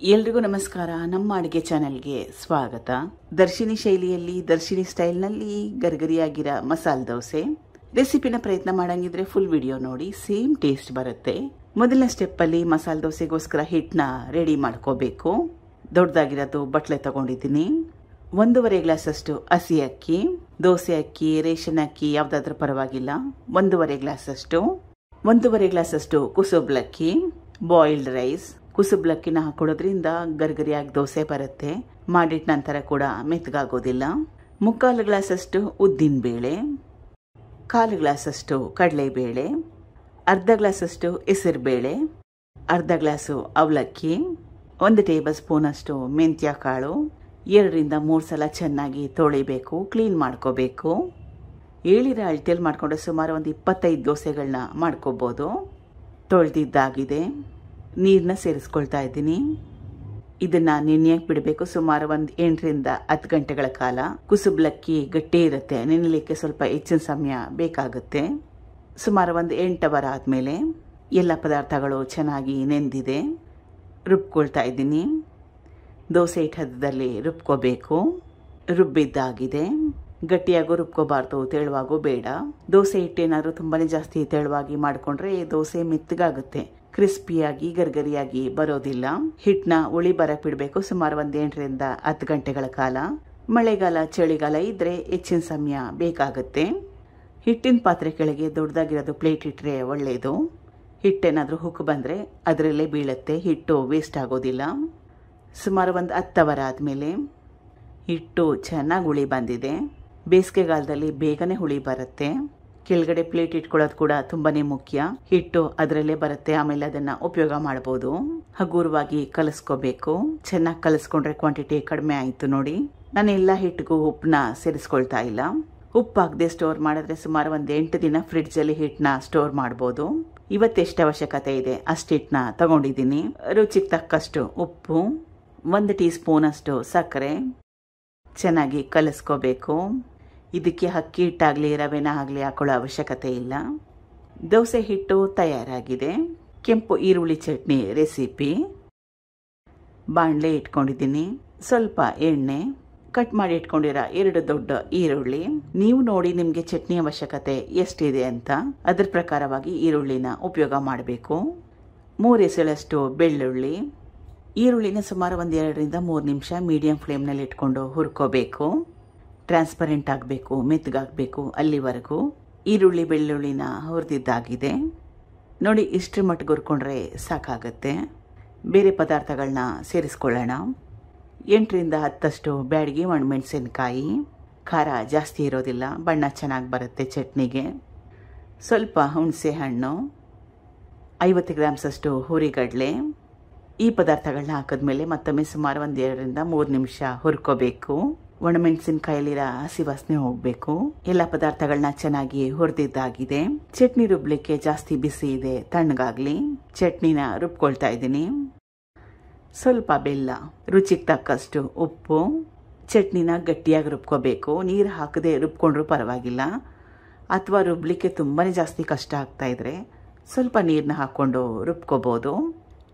ಎಲ್ರಿಗೂ ನಮಸ್ಕಾರ. ನಮ್ಮ ಅಡುಗೆ ಚಾನೆಲ್ಗೆ ಸ್ವಾಗತ. ದರ್ಶಿನಿ ಶೈಲಿಯಲ್ಲಿ ದರ್ಶಿನಿ ಸ್ಟೈಲ್ನಲ್ಲಿ ಗರ್ಗರಿಯಾಗಿರೋ ಮಸಾಲೆ ದೋಸೆ ರೆಸಿಪಿನ ಪ್ರಯತ್ನ ಮಾಡಂಗಿದ್ರೆ ಫುಲ್ ವಿಡಿಯೋ ನೋಡಿ, ಸೇಮ್ ಟೇಸ್ಟ್ ಬರುತ್ತೆ. ಮೊದಲನೇ ಸ್ಟೆಪ್ಪಲ್ಲಿ ಮಸಾಲೆ ದೋಸೆಗೋಸ್ಕರ ಹಿಟ್ಟನ್ನ ರೆಡಿ ಮಾಡ್ಕೋಬೇಕು. ದೊಡ್ಡದಾಗಿರೋದು ಬಟ್ಲೆ ತಗೊಂಡಿದ್ದೀನಿ. 1.5 ಗ್ಲಾಸಷ್ಟು ಹಸಿ ಅಕ್ಕಿ, ದೋಸೆ ಅಕ್ಕಿ, ರೇಷನ್ ಅಕ್ಕಿ ಯಾವುದಾದ್ರೂ ಪರವಾಗಿಲ್ಲ. 1.5 ಗ್ಲಾಸಷ್ಟು. 1.5 ಗ್ಲಾಸಷ್ಟು ಕುಸುಬ್ಲಕ್ಕಿ, ಬಾಯ್ಲ್ಡ್ ರೈಸ್. ಕುಸುಬ್ಲಕ್ಕಿನ ಹಾಕೊಳ್ಳೋದ್ರಿಂದ ಗರ್ಗರಿಯಾಗಿ ದೋಸೆ ಬರುತ್ತೆ. ಮಾಡಿದ ನಂತರ ಕೂಡ ಮೆತ್ತಗಾಗೋದಿಲ್ಲ. 3/4 ಗ್ಲಾಸಷ್ಟು ಉದ್ದಿನ ಬೇಳೆ, 1/4 ಗ್ಲಾಸಷ್ಟು ಕಡಲೆಬೇಳೆ, ಅರ್ಧ ಗ್ಲಾಸಷ್ಟು ಹೆಸರುಬೇಳೆ, ಅರ್ಧ ಗ್ಲಾಸು ಅವಲಕ್ಕಿ, 1 ಟೇಬಲ್ ಸ್ಪೂನ್ ಅಷ್ಟು ಮೆಂತ್ಯ ಕಾಳು. 2 ರಿಂದ 3 ಸಲ ಚೆನ್ನಾಗಿ ತೊಳಿಬೇಕು, ಕ್ಲೀನ್ ಮಾಡ್ಕೋಬೇಕು. ಹೇಳಿರೋ ಅಳತೆಯಲ್ಲಿ ಮಾಡಿಕೊಂಡ್ರೆ ಸುಮಾರು ಒಂದು 25 ದೋಸೆಗಳನ್ನ ಮಾಡ್ಕೋಬೋದು. ತೊಳೆದಿದ್ದಾಗಿದೆ. ನೀರನ್ನ ಸೇರಿಸ್ಕೊಳ್ತಾ ಇದ್ದೀನಿ. ಇದನ್ನ ನೆನೆಯಕ್ಕೆ ಬಿಡಬೇಕು ಸುಮಾರು ಒಂದು 8 ರಿಂದ 10 ಗಂಟೆಗಳ ಕಾಲ. ಕುಸುಬ್ಲಕ್ಕಿ ಗಟ್ಟಿ ಇರುತ್ತೆ, ನೆನೆಯಲಿಕ್ಕೆ ಸ್ವಲ್ಪ ಹೆಚ್ಚಿನ ಸಮಯ ಬೇಕಾಗುತ್ತೆ. ಸುಮಾರು ಒಂದು 8 ಅವರ್ ಆದಮೇಲೆ ಎಲ್ಲ ಪದಾರ್ಥಗಳು ಚೆನ್ನಾಗಿ ನೆಂದಿದೆ. ರುಬ್ಕೊಳ್ತಾ ಇದ್ದೀನಿ. ದೋಸೆ ಹಿಟ್ಟು ಹದದಲ್ಲಿ ರುಬ್ಕೋಬೇಕು. ರುಬ್ಬಿದ್ದಾಗಿದೆ. ಗಟ್ಟಿಯಾಗೂ ರುಬ್ಕೋಬಾರ್ದು, ತೆಳುವಾಗೂ ಬೇಡ. ದೋಸೆ ಹಿಟ್ಟೇನಾದ್ರೂ ತುಂಬಾನೇ ಜಾಸ್ತಿ ತೆಳುವಾಗಿ ಮಾಡಿಕೊಂಡ್ರೆ ದೋಸೆ ಮೆತ್ತಗಾಗುತ್ತೆ, ಕ್ರಿಸ್ಪಿಯಾಗಿ ಗರ್ಗರಿಯಾಗಿ ಬರೋದಿಲ್ಲ. ಹಿಟ್ಟನ್ನ ಉಳಿ ಬರಕ್ ಬಿಡಬೇಕು ಸುಮಾರು ಒಂದು 8 ರಿಂದ 10 ಗಂಟೆಗಳ ಕಾಲ. ಮಳೆಗಾಲ ಚಳಿಗಾಲ ಇದ್ರೆ ಹೆಚ್ಚಿನ ಸಮಯ ಬೇಕಾಗುತ್ತೆ. ಹಿಟ್ಟಿನ ಪಾತ್ರೆ ಕೆಳಗೆ ದೊಡ್ಡದಾಗಿರೋದು ಪ್ಲೇಟ್ ಇಟ್ಟರೆ ಒಳ್ಳೆಯದು. ಹಿಟ್ಟೇನಾದ್ರೂ ಹುಕ್ ಬಂದ್ರೆ ಅದರಲ್ಲೇ ಬೀಳುತ್ತೆ, ಹಿಟ್ಟು ವೇಸ್ಟ್ ಆಗೋದಿಲ್ಲ. ಸುಮಾರು ಒಂದು 10 ಅವರ್ ಆದಮೇಲೆ ಹಿಟ್ಟು ಚೆನ್ನಾಗಿ ಹುಳಿ ಬಂದಿದೆ. ಬೇಸಿಗೆಗಾಲದಲ್ಲಿ ಬೇಗನೆ ಹುಳಿ ಬರುತ್ತೆ. ಕೆಳಗಡೆ ಪ್ಲೇಟ್ ಇಟ್ಕೊಳ್ಳೋದು ಕೂಡ ತುಂಬಾನೇ ಮುಖ್ಯ. ಹಿಟ್ಟು ಅದರಲ್ಲೇ ಬರುತ್ತೆ, ಆಮೇಲೆ ಅದನ್ನ ಉಪಯೋಗ ಮಾಡಬಹುದು. ಹಗುರವಾಗಿ ಕಲಸ್ಕೋಬೇಕು. ಚೆನ್ನಾಗಿ ಕಲಸ್ಕೊಂಡ್ರೆ ಕ್ವಾಂಟಿಟಿ ಕಡಿಮೆ ಆಯ್ತು ನೋಡಿ. ನಾನು ಎಲ್ಲ ಹಿಟ್ಟಿಗೂ ಉಪ್ಪನ್ನ ಸೇರಿಸ್ಕೊಳ್ತಾ ಇಲ್ಲ. ಉಪ್ಪು ಹಾಕದೆ ಸ್ಟೋರ್ ಮಾಡಿದ್ರೆ ಸುಮಾರು ಒಂದು 8 ದಿನ ಫ್ರಿಡ್ಜ್ ಅಲ್ಲಿ ಹಿಟ್ಟನ್ನ ಸ್ಟೋರ್ ಮಾಡಬಹುದು. ಇವತ್ತೆಷ್ಟು ಅವಶ್ಯಕತೆ ಇದೆ ಅಷ್ಟು ಹಿಟ್ಟನ್ನ ತಗೊಂಡಿದ್ದೀನಿ. ರುಚಿಗೆ ತಕ್ಕಷ್ಟು ಉಪ್ಪು, 1 ಟೀ ಸ್ಪೂನ್ ಅಷ್ಟು ಸಕ್ಕರೆ. ಚೆನ್ನಾಗಿ ಕಲಸ್ಕೋಬೇಕು. ಇದಕ್ಕೆ ಅಕ್ಕಿ ಹಿಟ್ಟಾಗಲಿ ರವೆನ ಆಗಲಿ ಹಾಕೊಳ್ಳೋ ಅವಶ್ಯಕತೆ ಇಲ್ಲ. ದೋಸೆ ಹಿಟ್ಟು ತಯಾರಾಗಿದೆ. ಕೆಂಪು ಈರುಳ್ಳಿ ಚಟ್ನಿ ರೆಸಿಪಿ. ಬಾಣಲೆ ಇಟ್ಕೊಂಡಿದ್ದೀನಿ. ಸ್ವಲ್ಪ ಎಣ್ಣೆ, ಕಟ್ ಮಾಡಿ ಇಟ್ಕೊಂಡಿರೋ 2 ದೊಡ್ಡ ಈರುಳ್ಳಿ. ನೀವು ನೋಡಿ ನಿಮಗೆ ಚಟ್ನಿ ಅವಶ್ಯಕತೆ ಎಷ್ಟಿದೆ ಅಂತ, ಅದ್ರ ಪ್ರಕಾರವಾಗಿ ಈರುಳ್ಳಿನ ಉಪಯೋಗ ಮಾಡಬೇಕು. 3 ಎಸಳಷ್ಟು ಬೆಳ್ಳುಳ್ಳಿ. ಈರುಳ್ಳಿನ ಸುಮಾರು ಒಂದು 2 ರಿಂದ 3 ನಿಮಿಷ ಮೀಡಿಯಂ ಫ್ಲೇಮ್ನಲ್ಲಿ ಇಟ್ಕೊಂಡು ಹುರ್ಕೋಬೇಕು. ಟ್ರಾನ್ಸ್ಪರೆಂಟ್ ಆಗಬೇಕು, ಮೆತ್ತಗಾಗಬೇಕು ಅಲ್ಲಿವರೆಗೂ. ಈರುಳ್ಳಿ ಬೆಳ್ಳುಳ್ಳಿನ ಹುರಿದಿದ್ದಾಗಿದೆ ನೋಡಿ. ಇಷ್ಟರ ಮಟ್ಟಿಗೆ ಹುರ್ಕೊಂಡ್ರೆ ಸಾಕಾಗತ್ತೆ. ಬೇರೆ ಪದಾರ್ಥಗಳನ್ನ ಸೇರಿಸ್ಕೊಳ್ಳೋಣ. 8 ರಿಂದ 10 ಬ್ಯಾಡಗಿ ಒಣಮೆಣಸಿನಕಾಯಿ. ಖಾರ ಜಾಸ್ತಿ ಇರೋದಿಲ್ಲ, ಬಣ್ಣ ಚೆನ್ನಾಗಿ ಬರುತ್ತೆ ಚಟ್ನಿಗೆ. ಸ್ವಲ್ಪ ಹುಣಸೆ ಹಣ್ಣು, 50 ಗ್ರಾಮ್ಸ್ ಅಷ್ಟು ಹುರಿಗಡಲೆ. ಈ ಪದಾರ್ಥಗಳನ್ನ ಹಾಕಿದ್ಮೇಲೆ ಮತ್ತೊಮ್ಮೆ ಸುಮಾರು ಒಂದು 2 ರಿಂದ 3 ನಿಮಿಷ ಹುರ್ಕೋಬೇಕು. ಒಣಮೆಣಸಿನಕಾಯಲ್ಲಿರೋ ಹಸಿ ವಾಸನೆ ಹೋಗ್ಬೇಕು. ಎಲ್ಲ ಪದಾರ್ಥಗಳನ್ನ ಚೆನ್ನಾಗಿ ಹುರಿದಿದ್ದಾಗಿದೆ. ಚಟ್ನಿ ರುಬ್ಲಿಕ್ಕೆ ಜಾಸ್ತಿ ಬಿಸಿ ಇದೆ, ತಣ್ಣಗಾಗ್ಲಿ. ಚಟ್ನಿನ ರುಬ್ಕೊಳ್ತಾ ಇದ್ದೀನಿ. ಸ್ವಲ್ಪ ಬೆಲ್ಲ, ರುಚಿಗೆ ತಕ್ಕಷ್ಟು ಉಪ್ಪು. ಚಟ್ನಿನ ಗಟ್ಟಿಯಾಗಿ ರುಬ್ಕೋಬೇಕು. ನೀರು ಹಾಕದೆ ರುಬ್ಕೊಂಡ್ರೂ ಪರವಾಗಿಲ್ಲ. ಅಥವಾ ರುಬ್ಲಿಕ್ಕೆ ತುಂಬಾನೇ ಜಾಸ್ತಿ ಕಷ್ಟ ಆಗ್ತಾ ಇದ್ರೆ ಸ್ವಲ್ಪ ನೀರನ್ನ ಹಾಕೊಂಡು ರುಬ್ಕೋಬಹುದು.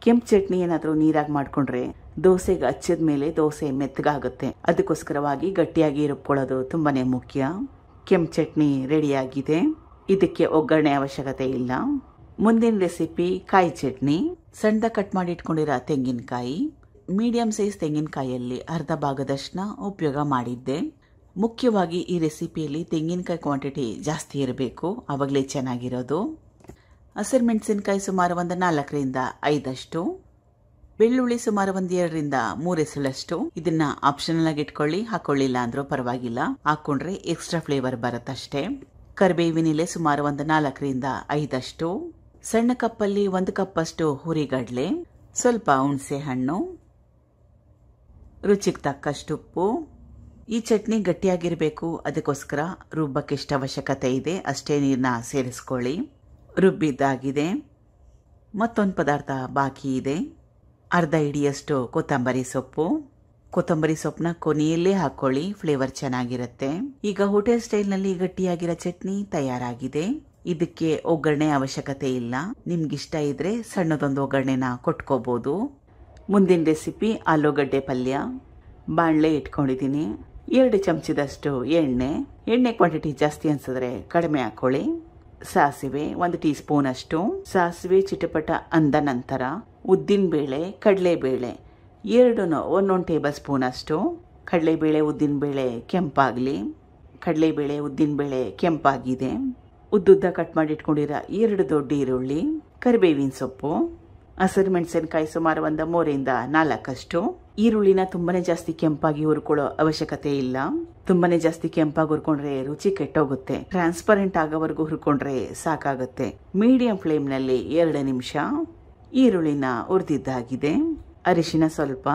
ಕೆಂಪು ಚಟ್ನಿ ಏನಾದರೂ ನೀರಾಗಿ ಮಾಡ್ಕೊಂಡ್ರೆ ದೋಸೆಗೆ ಹಚ್ಚಿದ ಮೇಲೆ ದೋಸೆ ಮೆತ್ತಗಾಗುತ್ತೆ. ಅದಕ್ಕೋಸ್ಕರವಾಗಿ ಗಟ್ಟಿಯಾಗಿ ರುಬ್ಕೊಳ್ಳೋದು ತುಂಬಾನೇ ಮುಖ್ಯ. ಕೆಂಪು ಚಟ್ನಿ ರೆಡಿಯಾಗಿದೆ. ಇದಕ್ಕೆ ಒಗ್ಗರಣೆ ಅವಶ್ಯಕತೆ ಇಲ್ಲ. ಮುಂದಿನ ರೆಸಿಪಿ ಕಾಯಿ ಚಟ್ನಿ. ಸಣ್ಣದಾಗಿ ಕಟ್ ಮಾಡಿ ಇಟ್ಕೊಂಡಿರೋ ತೆಂಗಿನಕಾಯಿ. ಮೀಡಿಯಂ ಸೈಜ್ ತೆಂಗಿನಕಾಯಿಯಲ್ಲಿ ಅರ್ಧ ಭಾಗದಷ್ಟನ್ನ ಉಪಯೋಗ ಮಾಡಿದ್ದೆ. ಮುಖ್ಯವಾಗಿ ಈ ರೆಸಿಪಿಯಲ್ಲಿ ತೆಂಗಿನಕಾಯಿ ಕ್ವಾಂಟಿಟಿ ಜಾಸ್ತಿ ಇರಬೇಕು, ಆವಾಗಲೇ ಚೆನ್ನಾಗಿರೋದು. ಹಸಿರು ಮೆಣಸಿನಕಾಯಿ ಸುಮಾರು ಒಂದು 4 ರಿಂದ 5. ಬೆಳ್ಳುಳ್ಳಿ ಸುಮಾರು ಒಂದು 2 ರಿಂದ 3 ಎಸಳಷ್ಟು. ಇದನ್ನ ಆಪ್ಷನಲ್ ಆಗಿ ಇಟ್ಕೊಳ್ಳಿ, ಹಾಕೊಳ್ಳಿಲ್ಲ ಅಂದ್ರೂ ಪರವಾಗಿಲ್ಲ. ಹಾಕೊಂಡ್ರೆ ಎಕ್ಸ್ಟ್ರಾ ಫ್ಲೇವರ್ ಬರುತ್ತಷ್ಟೇ. ಕರಿಬೇವಿನ ಎಲೆ ಸುಮಾರು ಒಂದು 4 ರಿಂದ 5. ಸಣ್ಣ ಕಪ್ಪಲ್ಲಿ 1 ಕಪ್ ಅಷ್ಟು ಹುರಿಗಡಲೆ, ಸ್ವಲ್ಪ ಹುಣಸೆ ಹಣ್ಣು, ರುಚಿಗೆ ತಕ್ಕಷ್ಟು ಉಪ್ಪು. ಈ ಚಟ್ನಿ ಗಟ್ಟಿಯಾಗಿರಬೇಕು, ಅದಕ್ಕೋಸ್ಕರ ರುಬ್ಬಕ್ಕೆ ಎಷ್ಟು ಅವಶ್ಯಕತೆ ಇದೆ ಅಷ್ಟೇ ನೀರನ್ನ ಸೇರಿಸ್ಕೊಳ್ಳಿ. ರುಬ್ಬಿದ್ದಾಗಿದೆ. ಮತ್ತೊಂದು ಪದಾರ್ಥ ಬಾಕಿ ಇದೆ. ಅರ್ಧ ಹಿಡಿಯಷ್ಟು ಕೊತ್ತಂಬರಿ ಸೊಪ್ಪು. ಕೊತ್ತಂಬರಿ ಸೊಪ್ಪನ್ನ ಕೊನೆಯಲ್ಲೇ ಹಾಕೊಳ್ಳಿ, ಫ್ಲೇವರ್ ಚೆನ್ನಾಗಿರುತ್ತೆ. ಈಗ ಹೋಟೆಲ್ ಸ್ಟೈಲ್ನಲ್ಲಿ ಗಟ್ಟಿಯಾಗಿರೋ ಚಟ್ನಿ ತಯಾರಾಗಿದೆ. ಇದಕ್ಕೆ ಒಗ್ಗರಣೆ ಅವಶ್ಯಕತೆ ಇಲ್ಲ. ನಿಮ್ಗಿಷ್ಟ ಇದ್ರೆ ಸಣ್ಣದೊಂದು ಒಗ್ಗರಣೆನ ಕೊಟ್ಕೋಬಹುದು. ಮುಂದಿನ ರೆಸಿಪಿ ಆಲೂಗಡ್ಡೆ ಪಲ್ಯ. ಬಾಣಲೆ ಇಟ್ಕೊಂಡಿದ್ದೀನಿ. 2 ಚಮಚದಷ್ಟು ಎಣ್ಣೆ ಕ್ವಾಂಟಿಟಿ ಜಾಸ್ತಿ ಅನ್ಸಿದ್ರೆ ಕಡಿಮೆ ಹಾಕೊಳ್ಳಿ. ಸಾಸಿವೆ 1 ಟೀ ಸ್ಪೂನ್ ಅಷ್ಟು. ಸಾಸಿವೆ ಚಿಟಪಟ ಅಂದ ನಂತರ ಉದ್ದಿನಬೇಳೆ, ಕಡಲೆಬೇಳೆ ಎರಡೂ 1 ಟೇಬಲ್ ಸ್ಪೂನ್ ಅಷ್ಟು. ಕಡಲೆಬೇಳೆ ಉದ್ದಿನಬೇಳೆ ಕೆಂಪಾಗಲಿ. ಕಡಲೆಬೇಳೆ ಉದ್ದಿನಬೇಳೆ ಕೆಂಪಾಗಿದೆ. ಉದ್ದುದ್ದ ಕಟ್ ಮಾಡಿ ಇಟ್ಕೊಂಡಿರೋ 2 ದೊಡ್ಡ ಈರುಳ್ಳಿ, ಕರಿಬೇವಿನ ಸೊಪ್ಪು, ಹಸಿರು ಮೆಣಸಿನಕಾಯಿ ಸುಮಾರು 3 ರಿಂದ 4 ಅಷ್ಟು. ಈರುಳ್ಳಿನ ತುಂಬಾನೇ ಜಾಸ್ತಿ ಕೆಂಪಾಗಿ ಹುರ್ಕೊಳ್ಳೋ ಅವಶ್ಯಕತೆ ಇಲ್ಲ. ತುಂಬಾನೇ ಜಾಸ್ತಿ ಕೆಂಪಾಗಿ ಹುರ್ಕೊಂಡ್ರೆ ರುಚಿ ಕೆಟ್ಟೋಗುತ್ತೆ. ಟ್ರಾನ್ಸ್ಪರೆಂಟ್ ಆಗೋವರೆಗೂ ಹುರ್ಕೊಂಡ್ರೆ ಸಾಕಾಗುತ್ತೆ. ಮೀಡಿಯಂ ಫ್ಲೇಮ್ ನಲ್ಲಿ 2 ನಿಮಿಷ ಈರುಳ್ಳಿನ ಹುರಿದಿದ್ದಾಗಿದೆ. ಅರಿಶಿನ ಸ್ವಲ್ಪ,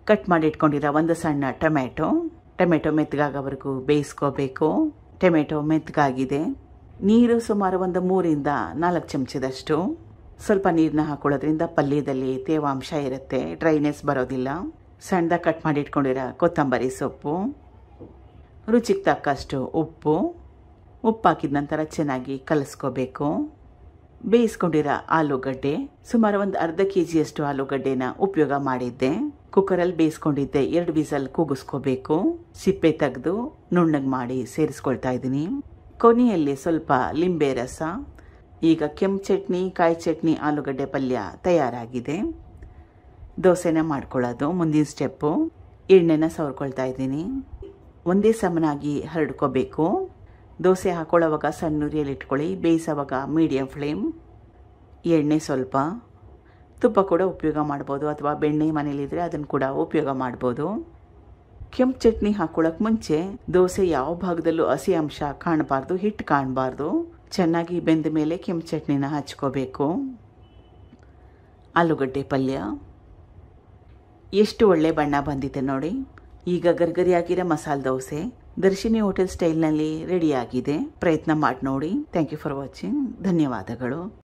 ಕಟ್ ಮಾಡಿ ಇಟ್ಕೊಂಡಿರೋ 1 ಸಣ್ಣ ಟೊಮೆಟೊ ಮೆತ್ತಗಾಗೋವರೆಗೂ ಬೇಯಿಸ್ಕೋಬೇಕು. ಟೊಮೆಟೊ ಮೆತ್ತಗಾಗಿದೆ. ನೀರು ಸುಮಾರು 3 ರಿಂದ 4 ಚಮಚದಷ್ಟು. ಸ್ವಲ್ಪ ನೀರನ್ನ ಹಾಕೊಳ್ಳೋದ್ರಿಂದ ಪಲ್ಯದಲ್ಲಿ ತೇವಾಂಶ ಇರುತ್ತೆ, ಡ್ರೈನೆಸ್ ಬರೋದಿಲ್ಲ. ಸಣ್ಣದಾಗಿ ಕಟ್ ಮಾಡಿ ಇಟ್ಕೊಂಡಿರೋ ಕೊತ್ತಂಬರಿ ಸೊಪ್ಪು, ರುಚಿಗೆ ತಕ್ಕಷ್ಟು ಉಪ್ಪು ಹಾಕಿದ ನಂತರ ಚೆನ್ನಾಗಿ ಕಲಿಸ್ಕೋಬೇಕು. ಬೇಯಿಸ್ಕೊಂಡಿರೋ ಆಲೂಗಡ್ಡೆ, ಸುಮಾರು 1/2 kg ಆಲೂಗಡ್ಡೆನ ಉಪಯೋಗ ಮಾಡಿದ್ದೆ. ಕುಕ್ಕರಲ್ಲಿ ಬೇಯಿಸ್ಕೊಂಡಿದ್ದೆ. 2 ವಿಸಲ್ ಕೂಗಿಸ್ಕೋಬೇಕು. ಸಿಪ್ಪೆ ತೆಗೆದು ನುಣ್ಣಗೆ ಮಾಡಿ ಸೇರಿಸ್ಕೊಳ್ತಾ ಇದ್ದೀನಿ. ಕೊನೆಯಲ್ಲಿ ಸ್ವಲ್ಪ ಲಿಂಬೆ ರಸ. ಈಗ ಕೆಂಪು ಚಟ್ನಿ, ಕಾಯಿ ಚಟ್ನಿ, ಆಲೂಗಡ್ಡೆ ಪಲ್ಯ ತಯಾರಾಗಿದೆ. ದೋಸೆನ ಮಾಡ್ಕೊಳ್ಳೋದು ಮುಂದಿನ ಸ್ಟೆಪ್ಪು. ಎಣ್ಣೆನ ಸವರ್ಕೊಳ್ತಾ ಇದ್ದೀನಿ. ಒಂದೇ ಸಮನಾಗಿ ಹರಡ್ಕೋಬೇಕು. ದೋಸೆ ಹಾಕೊಳ್ಳೋವಾಗ ಸಣ್ಣ ಉರಿಯಲ್ಲಿ ಇಟ್ಕೊಳ್ಳಿ. ಬೇಯಿಸೋವಾಗ ಮೀಡಿಯಂ ಫ್ಲೇಮ್. ಎಣ್ಣೆ ಸ್ವಲ್ಪ, ತುಪ್ಪ ಕೂಡ ಉಪಯೋಗ ಮಾಡ್ಬೋದು, ಅಥವಾ ಬೆಣ್ಣೆ ಮನೇಲಿದ್ರೆ ಅದನ್ನು ಕೂಡ ಉಪಯೋಗ ಮಾಡ್ಬೋದು. ಕೆಂಪು ಚಟ್ನಿ ಹಾಕೊಳ್ಳೋಕೆ ಮುಂಚೆ ದೋಸೆ ಯಾವ ಭಾಗದಲ್ಲೂ ಹಸಿ ಅಂಶ ಕಾಣಬಾರ್ದು, ಹಿಟ್ಟು ಕಾಣಬಾರ್ದು. ಚೆನ್ನಾಗಿ ಬೆಂದ ಮೇಲೆ ಕೆಂಪು ಚಟ್ನಿನ ಹಚ್ಕೋಬೇಕು. ಆಲೂಗಡ್ಡೆ ಪಲ್ಯ ಎಷ್ಟು ಒಳ್ಳೆ ಬಣ್ಣ ಬಂದಿದೆ ನೋಡಿ. ಈಗ ಗರ್ಗರಿಯಾಗಿರೋ ಮಸಾಲೆ ದೋಸೆ ದರ್ಶಿನಿ ಹೋಟೆಲ್ ಸ್ಟೈಲ್ನಲ್ಲಿ ರೆಡಿಯಾಗಿದೆ. ಪ್ರಯತ್ನ ಮಾಡಿ ನೋಡಿ. Thank you for watching. ಧನ್ಯವಾದಗಳು.